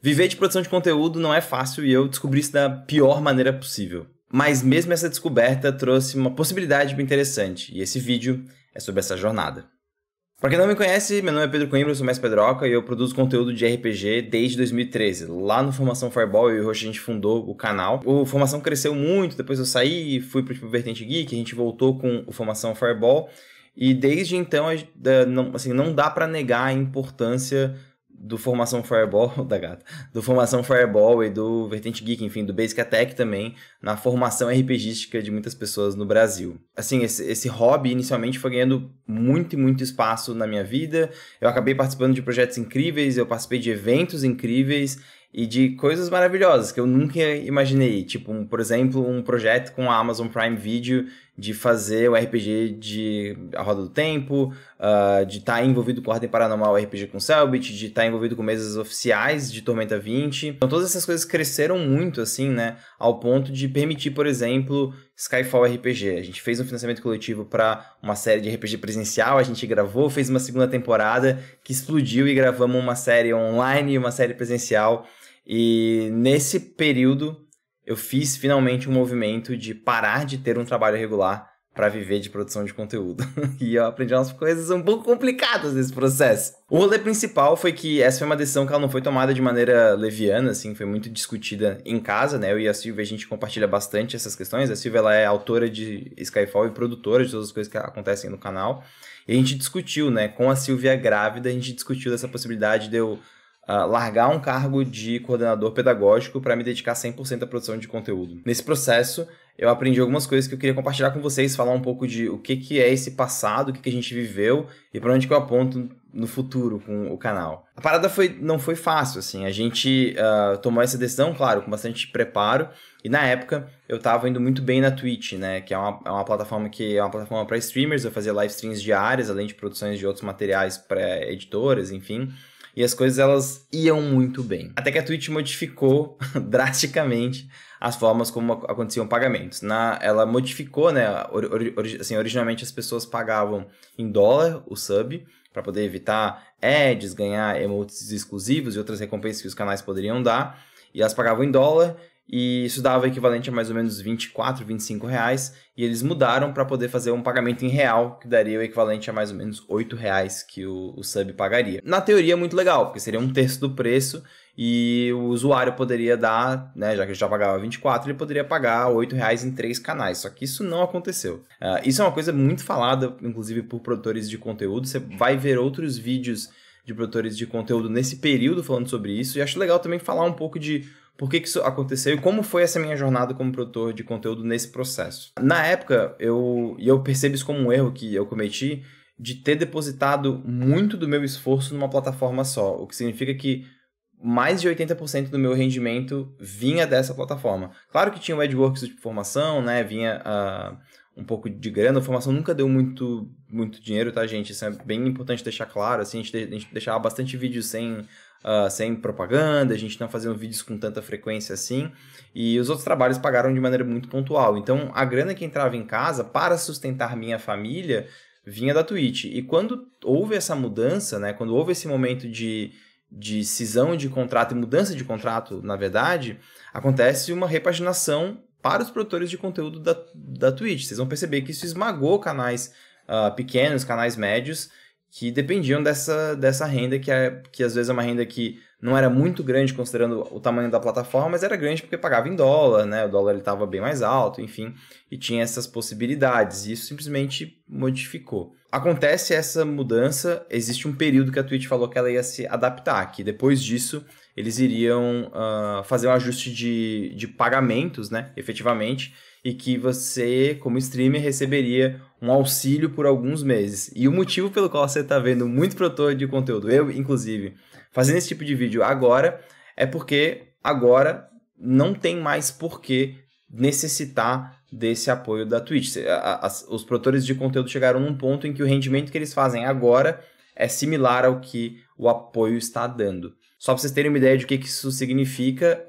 Viver de produção de conteúdo não é fácil e eu descobri isso da pior maneira possível. Mas mesmo essa descoberta trouxe uma possibilidade bem interessante, e esse vídeo é sobre essa jornada. Para quem não me conhece, meu nome é Pedro Coimbra, eu sou mestre Pedroca e eu produzo conteúdo de RPG desde 2013. Lá no Formação Fireball, eu e o Roxo, a gente fundou o canal. O Formação cresceu muito, depois eu saí e fui para o Vertente Geek, a gente voltou com o Formação Fireball. E desde então, não dá para negar a importância do Formação Fireball, do Formação Fireball e do Vertente Geek, enfim, do Basic Attack também, na formação RPGística de muitas pessoas no Brasil. Assim, esse hobby inicialmente foi ganhando muito espaço na minha vida. Eu acabei participando de projetos incríveis, eu participei de eventos incríveis e de coisas maravilhosas que eu nunca imaginei. Tipo, por exemplo, um projeto com a Amazon Prime Video de fazer o RPG de A Roda do Tempo, de estar envolvido com Ordem Paranormal RPG com Selbit, de estar envolvido com mesas oficiais de Tormenta 20. Então todas essas coisas cresceram muito, assim, né? Ao ponto de permitir, por exemplo, Skyfall RPG. A gente fez um financiamento coletivo para uma série de RPG presencial, a gente gravou, fez uma segunda temporada que explodiu e gravamos uma série online e uma série presencial. E nesse período eu fiz finalmente um movimento de parar de ter um trabalho regular para viver de produção de conteúdo. E eu aprendi umas coisas um pouco complicadas nesse processo. O rolê principal foi que essa foi uma decisão que ela não foi tomada de maneira leviana, assim, foi muito discutida em casa, né? Eu e a Silvia, a gente compartilha bastante essas questões. A Silvia, ela é autora de Skyfall e produtora de todas as coisas que acontecem no canal. E a gente discutiu, né? Com a Silvia grávida, a gente discutiu dessa possibilidade de eu largar um cargo de coordenador pedagógico para me dedicar 100% à produção de conteúdo. Nesse processo, eu aprendi algumas coisas que eu queria compartilhar com vocês, falar um pouco de o que é esse passado, o que a gente viveu e para onde que eu aponto no futuro com o canal. A parada não foi fácil, assim, a gente tomou essa decisão, claro, com bastante preparo, e na época eu estava indo muito bem na Twitch, né, que é uma plataforma para streamers, eu fazia live streams diárias, além de produções de outros materiais para editoras, enfim. E as coisas, elas iam muito bem. Até que a Twitch modificou drasticamente as formas como aconteciam pagamentos. Ela modificou, né? Originalmente as pessoas pagavam em dólar o sub, para poder evitar ads, ganhar emotes exclusivos e outras recompensas que os canais poderiam dar. E elas pagavam em dólar. E isso dava equivalente a mais ou menos 24, 25 reais. E eles mudaram para poder fazer um pagamento em real, que daria o equivalente a mais ou menos 8 reais que o sub pagaria. Na teoria, muito legal, porque seria um terço do preço e o usuário poderia dar, né, já que ele já pagava 24, ele poderia pagar 8 reais em 3 canais. Só que isso não aconteceu. Isso é uma coisa muito falada, inclusive, por produtores de conteúdo. Você vai ver outros vídeos de produtores de conteúdo nesse período falando sobre isso. E acho legal também falar um pouco de por que isso aconteceu e como foi essa minha jornada como produtor de conteúdo nesse processo. Na época, eu percebo isso como um erro que eu cometi de ter depositado muito do meu esforço numa plataforma só, o que significa que mais de 80% do meu rendimento vinha dessa plataforma. Claro que tinha o AdWorks de formação, né? Vinha um pouco de grana. A formação nunca deu muito dinheiro, tá, gente? Isso é bem importante deixar claro. Assim, a gente deixava bastante vídeo sem propaganda, a gente não fazia vídeos com tanta frequência assim, e os outros trabalhos pagaram de maneira muito pontual. Então, a grana que entrava em casa para sustentar minha família vinha da Twitch. E quando houve essa mudança, né, quando houve esse momento de cisão de contrato e mudança de contrato, na verdade, acontece uma repaginação para os produtores de conteúdo da Twitch. Vocês vão perceber que isso esmagou canais pequenos, canais médios, que dependiam dessa renda, que às vezes é uma renda que não era muito grande considerando o tamanho da plataforma, mas era grande porque pagava em dólar, né? O dólar estava bem mais alto, enfim, e tinha essas possibilidades, e isso simplesmente modificou. Acontece essa mudança, existe um período que a Twitch falou que ela ia se adaptar, que depois disso eles iriam fazer um ajuste de pagamentos, né, efetivamente, e que você, como streamer, receberia um auxílio por alguns meses. E o motivo pelo qual você está vendo muito produtor de conteúdo, eu inclusive, fazendo esse tipo de vídeo agora, é porque agora não tem mais por que necessitar desse apoio da Twitch. Os produtores de conteúdo chegaram num ponto em que o rendimento que eles fazem agora é similar ao que o apoio está dando. Só para vocês terem uma ideia de o que isso significa,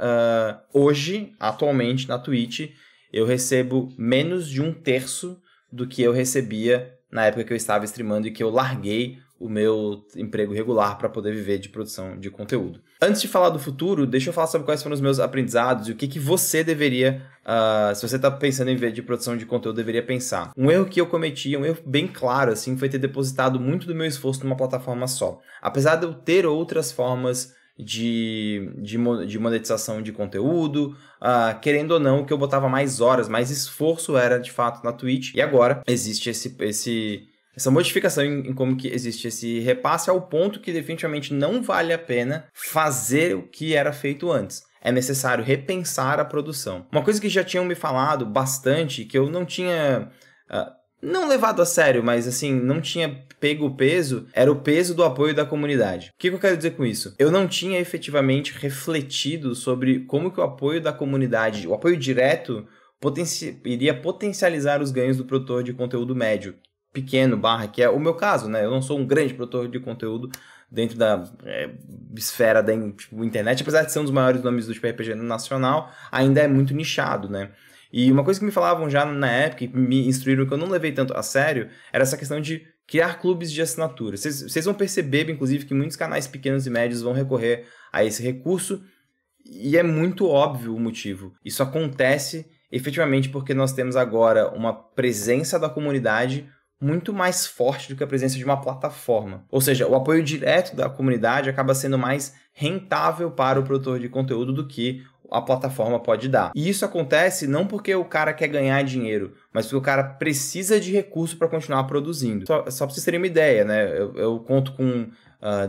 hoje, atualmente, na Twitch, eu recebo menos de 1/3 do que eu recebia na época que eu estava streamando e que eu larguei o meu emprego regular para poder viver de produção de conteúdo. Antes de falar do futuro, deixa eu falar sobre quais foram os meus aprendizados e o que você deveria, se você está pensando em ver de produção de conteúdo, deveria pensar. Um erro que eu cometi, um erro bem claro, assim, foi ter depositado muito do meu esforço numa plataforma só. Apesar de eu ter outras formas de monetização de conteúdo, querendo ou não, que eu botava mais horas, mais esforço era de fato na Twitch. E agora existe essa modificação em como que existe esse repasse ao ponto que definitivamente não vale a pena fazer o que era feito antes. É necessário repensar a produção. Uma coisa que já tinham me falado bastante, que eu não tinha... não levado a sério, mas assim, não tinha pego o peso, era o peso do apoio da comunidade. O que eu quero dizer com isso? Eu não tinha efetivamente refletido sobre como que o apoio da comunidade, o apoio direto, iria potencializar os ganhos do produtor de conteúdo médio, pequeno, que é o meu caso, né? Eu não sou um grande produtor de conteúdo dentro da esfera da internet, apesar de ser um dos maiores nomes do RPG nacional, ainda é muito nichado, né? E uma coisa que me falavam já na época, e me instruíram que eu não levei tanto a sério, era essa questão de criar clubes de assinatura. Vocês vão perceber, inclusive, que muitos canais pequenos e médios vão recorrer a esse recurso, e é muito óbvio o motivo. Isso acontece efetivamente porque nós temos agora uma presença da comunidade muito mais forte do que a presença de uma plataforma. Ou seja, o apoio direto da comunidade acaba sendo mais rentável para o produtor de conteúdo do que a plataforma pode dar. E isso acontece não porque o cara quer ganhar dinheiro, mas porque o cara precisa de recurso para continuar produzindo. Só para vocês terem uma ideia, né? Eu conto com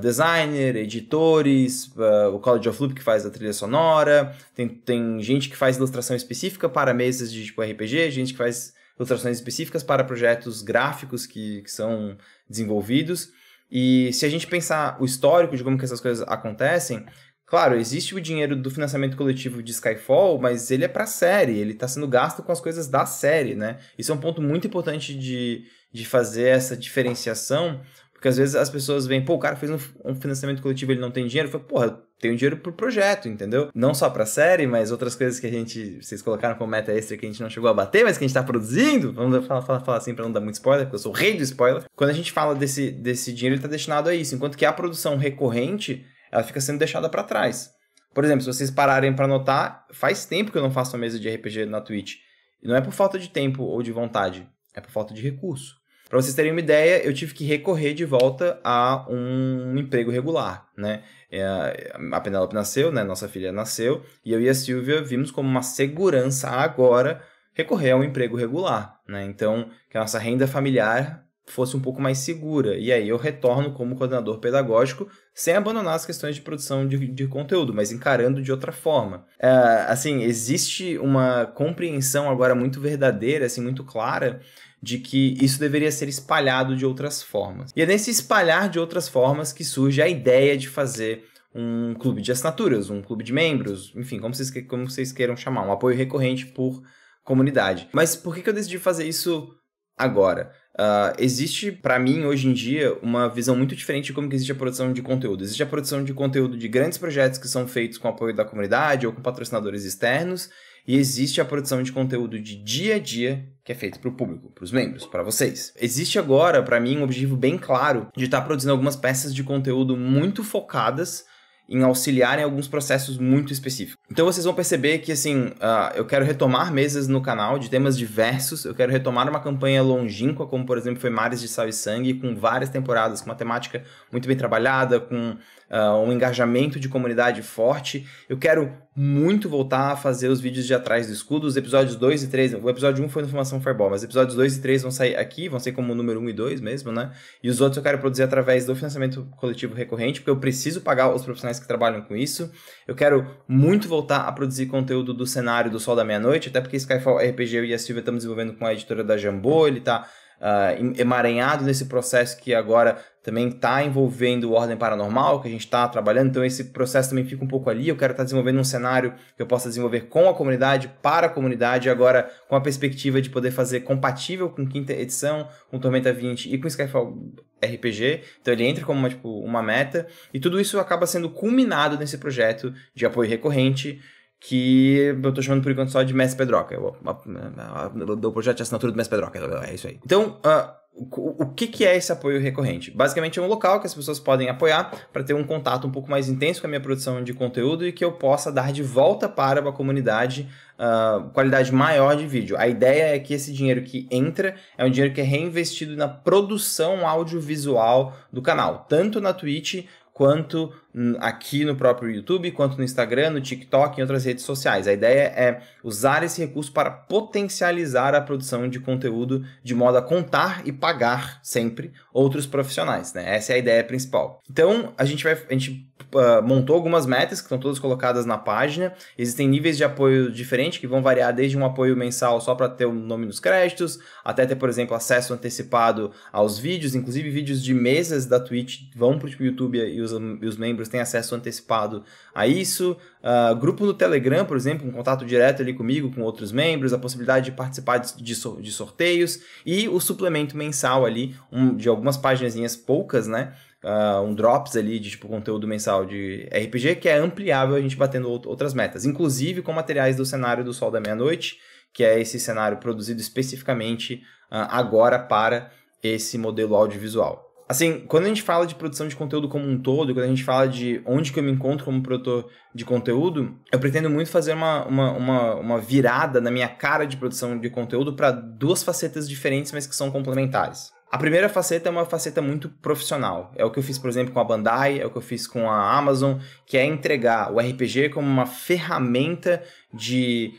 designer, editores, o College of Loop que faz a trilha sonora, tem gente que faz ilustração específica para mesas de tipo RPG, gente que faz ilustrações específicas para projetos gráficos que são desenvolvidos. E se a gente pensar o histórico de como que essas coisas acontecem, claro, existe o dinheiro do financiamento coletivo de Skyfall, mas ele é para a série, ele está sendo gasto com as coisas da série, né? Isso é um ponto muito importante de fazer essa diferenciação, porque às vezes as pessoas veem, o cara fez um financiamento coletivo, ele não tem dinheiro, eu falo, tem dinheiro pro projeto, entendeu? Não só pra série, mas outras coisas que vocês colocaram como meta extra que a gente não chegou a bater, mas que a gente tá produzindo. Vamos falar assim pra não dar muito spoiler, porque eu sou o rei do spoiler. Quando a gente fala desse dinheiro, ele tá destinado a isso, enquanto que a produção recorrente, ela fica sendo deixada pra trás. Por exemplo, se vocês pararem pra notar, faz tempo que eu não faço uma mesa de RPG na Twitch. E não é por falta de tempo ou de vontade, é por falta de recurso. Para vocês terem uma ideia, eu tive que recorrer de volta a um emprego regular, né? A Penélope nasceu, né? Nossa filha nasceu, e eu e a Silvia vimos como uma segurança agora recorrer a um emprego regular, né? Então, que a nossa renda familiar fosse um pouco mais segura. E aí eu retorno como coordenador pedagógico sem abandonar as questões de produção de conteúdo, mas encarando de outra forma. Assim, existe uma compreensão agora muito verdadeira, assim, muito clara, de que isso deveria ser espalhado de outras formas. E é nesse espalhar de outras formas que surge a ideia de fazer um clube de assinaturas, um clube de membros, enfim, como vocês queiram chamar, um apoio recorrente por comunidade. Mas por que eu decidi fazer isso agora? Existe, para mim, hoje em dia, uma visão muito diferente de como que existe a produção de conteúdo. Existe a produção de conteúdo de grandes projetos que são feitos com apoio da comunidade ou com patrocinadores externos, e existe a produção de conteúdo de dia a dia, que é feito para o público, para os membros, para vocês. Existe agora, para mim, um objetivo bem claro de estar produzindo algumas peças de conteúdo muito focadas em auxiliar em alguns processos muito específicos. Então vocês vão perceber que, assim, eu quero retomar mesas no canal de temas diversos, eu quero retomar uma campanha longínqua, como, por exemplo, foi Mares de Sal e Sangue, com várias temporadas, com uma temática muito bem trabalhada, com um engajamento de comunidade forte. Eu quero muito voltar a fazer os vídeos de Atrás do Escudo, os episódios 2 e 3, o episódio 1 foi no Formação Fireball, mas os episódios 2 e 3 vão sair aqui, vão ser como o número 1 e 2 mesmo, né? E os outros eu quero produzir através do financiamento coletivo recorrente, porque eu preciso pagar os profissionais que trabalham com isso. Eu quero muito voltar a produzir conteúdo do cenário do Sol da Meia-Noite, até porque Skyfall RPG eu e a Silvia estamos desenvolvendo com a editora da Jambô, ele está emaranhado nesse processo que agora também está envolvendo o Ordem Paranormal, que a gente está trabalhando, então esse processo também fica um pouco ali. Eu quero estar desenvolvendo um cenário que eu possa desenvolver com a comunidade, para a comunidade, agora com a perspectiva de poder fazer compatível com quinta edição, com Tormenta 20 e com Skyfall RPG, então ele entra como uma meta, e tudo isso acaba sendo culminado nesse projeto de apoio recorrente, que eu tô chamando por enquanto só de Mestre Pedroca. O projeto de assinatura do Mestre Pedroca, é isso aí. Então, o que é esse apoio recorrente? Basicamente é um local que as pessoas podem apoiar para ter um contato um pouco mais intenso com a minha produção de conteúdo e que eu possa dar de volta para a comunidade qualidade maior de vídeo. A ideia é que esse dinheiro que entra é um dinheiro que é reinvestido na produção audiovisual do canal, tanto na Twitch quanto aqui no próprio YouTube, quanto no Instagram, no TikTok e em outras redes sociais. A ideia é usar esse recurso para potencializar a produção de conteúdo de modo a contar e pagar sempre outros profissionais, né? Essa é a ideia principal. Então, a gente montou algumas metas que estão todas colocadas na página. Existem níveis de apoio diferentes que vão variar desde um apoio mensal só para ter o nome nos créditos, até ter, por exemplo, acesso antecipado aos vídeos, inclusive vídeos de mesas da Twitch vão para o YouTube e os membros têm acesso antecipado a isso. Grupo no Telegram, por exemplo, um contato direto ali comigo, com outros membros, a possibilidade de participar de sorteios e o suplemento mensal ali, de algumas paginazinhas poucas, né? Um drops ali de tipo conteúdo mensal de RPG que é ampliável a gente batendo outras metas, inclusive com materiais do cenário do Sol da Meia-Noite, que é esse cenário produzido especificamente agora para esse modelo audiovisual. Assim, quando a gente fala de produção de conteúdo como um todo, quando a gente fala de onde que eu me encontro como produtor de conteúdo, eu pretendo muito fazer uma virada na minha cara de produção de conteúdo para duas facetas diferentes, mas que são complementares. A primeira faceta é uma faceta muito profissional. É o que eu fiz, por exemplo, com a Bandai, é o que eu fiz com a Amazon, que é entregar o RPG como uma ferramenta de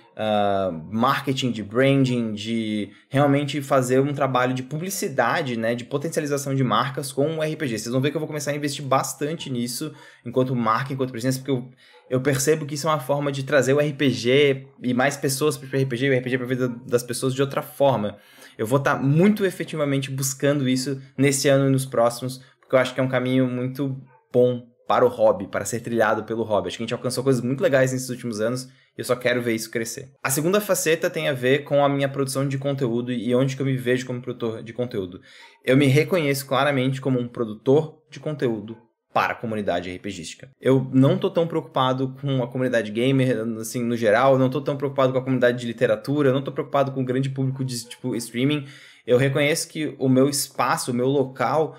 marketing, de branding, de realmente fazer um trabalho de publicidade, né, de potencialização de marcas com o RPG. Vocês vão ver que eu vou começar a investir bastante nisso, enquanto marca, enquanto presença, porque eu percebo que isso é uma forma de trazer o RPG e mais pessoas para o RPG, e o RPG para a vida das pessoas de outra forma. Eu vou estar muito efetivamente buscando isso nesse ano e nos próximos, porque eu acho que é um caminho muito bom para o hobby, para ser trilhado pelo hobby. Acho que a gente alcançou coisas muito legais nesses últimos anos e eu só quero ver isso crescer. A segunda faceta tem a ver com a minha produção de conteúdo e onde que eu me vejo como produtor de conteúdo. Eu me reconheço claramente como um produtor de conteúdo para a comunidade RPGística. Eu não tô tão preocupado com a comunidade gamer, assim, no geral, não tô tão preocupado com a comunidade de literatura, não tô preocupado com o grande público de, tipo, streaming. Eu reconheço que o meu espaço, o meu local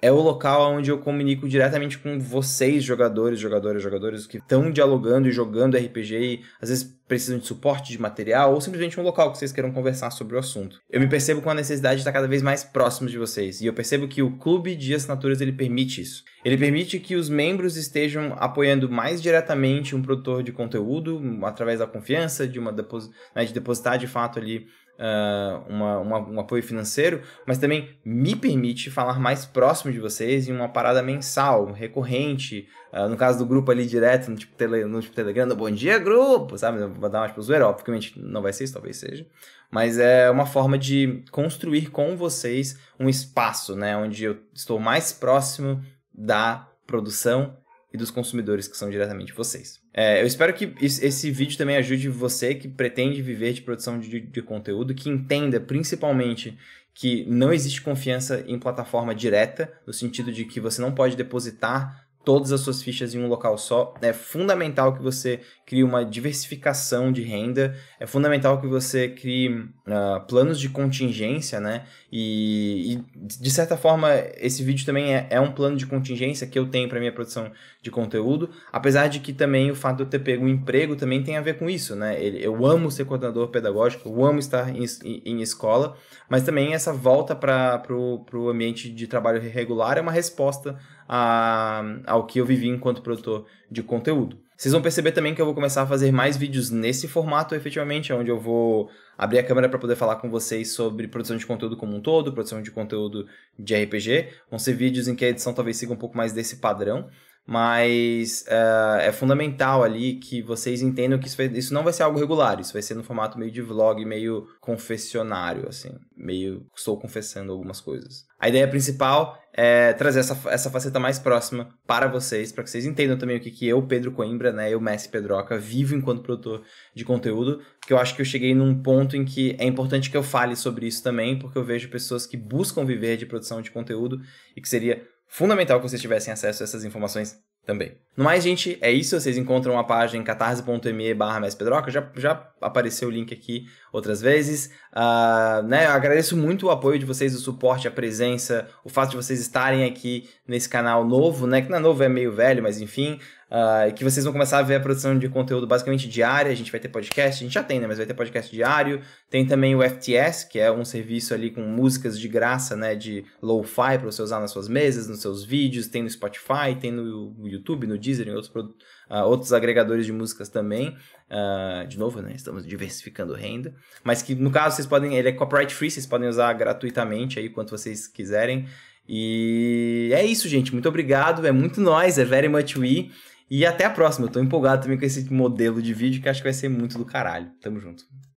é o local onde eu comunico diretamente com vocês, jogadores que estão dialogando e jogando RPG e às vezes precisam de suporte de material ou simplesmente um local que vocês queiram conversar sobre o assunto. Eu me percebo com a necessidade de estar cada vez mais próximo de vocês e eu percebo que o clube de assinaturas ele permite isso. Ele permite que os membros estejam apoiando mais diretamente um produtor de conteúdo através da confiança, de depositar de fato ali um apoio financeiro, mas também me permite falar mais próximo de vocês em uma parada mensal, recorrente, no caso do grupo ali direto, no tipo Telegram, no Bom Dia Grupo, sabe? Vou dar uma tipo zoeira, obviamente não vai ser isso, talvez seja, mas é uma forma de construir com vocês um espaço, né, onde eu estou mais próximo da produção e dos consumidores que são diretamente vocês. Eu espero que esse vídeo também ajude você que pretende viver de produção de conteúdo, que entenda principalmente que não existe confiança em plataforma direta, no sentido de que você não pode depositar todas as suas fichas em um local só. É fundamental que você crie uma diversificação de renda, é fundamental que você crie planos de contingência, né? E, de certa forma, esse vídeo também é um plano de contingência que eu tenho para minha produção de conteúdo, apesar de que também o fato de eu ter pego um emprego também tem a ver com isso, né? Eu amo ser coordenador pedagógico, eu amo estar em escola, mas também essa volta para o ambiente de trabalho regular é uma resposta ao que eu vivi enquanto produtor de conteúdo. Vocês vão perceber também que eu vou começar a fazer mais vídeos nesse formato, efetivamente, onde eu vou abrir a câmera para poder falar com vocês sobre produção de conteúdo como um todo, produção de conteúdo de RPG. Vão ser vídeos em que a edição talvez siga um pouco mais desse padrão, mas é fundamental ali que vocês entendam que isso não vai ser algo regular, isso vai ser no formato meio de vlog, meio confessionário, assim, meio estou confessando algumas coisas. A ideia principal é trazer essa faceta mais próxima para vocês, para que vocês entendam também o que eu, Pedro Coimbra, né, eu, Messi Pedroca, vivo enquanto produtor de conteúdo, porque eu acho que eu cheguei num ponto em que é importante que eu fale sobre isso também, porque eu vejo pessoas que buscam viver de produção de conteúdo e que seria fundamental que vocês tivessem acesso a essas informações também. No mais, gente, é isso. Vocês encontram a página em catarse.me/mespedroca. Já apareceu o link aqui outras vezes. Eu agradeço muito o apoio de vocês, o suporte, a presença, o fato de vocês estarem aqui nesse canal novo, né? Que não é novo, é meio velho, mas enfim. Que vocês vão começar a ver a produção de conteúdo basicamente diária. A gente vai ter podcast, a gente já tem, né? Mas vai ter podcast diário. Tem também o FTS, que é um serviço ali com músicas de graça, né? De lo-fi para você usar nas suas mesas, nos seus vídeos. Tem no Spotify, tem no YouTube, no Deezer, em outros agregadores de músicas também. De novo, né? Estamos diversificando renda. Mas que no caso ele é copyright free, vocês podem usar gratuitamente aí quanto vocês quiserem. E é isso, gente. Muito obrigado. É muito nóis, é very much we. E até a próxima. Eu tô empolgado também com esse modelo de vídeo que acho que vai ser muito do caralho. Tamo junto.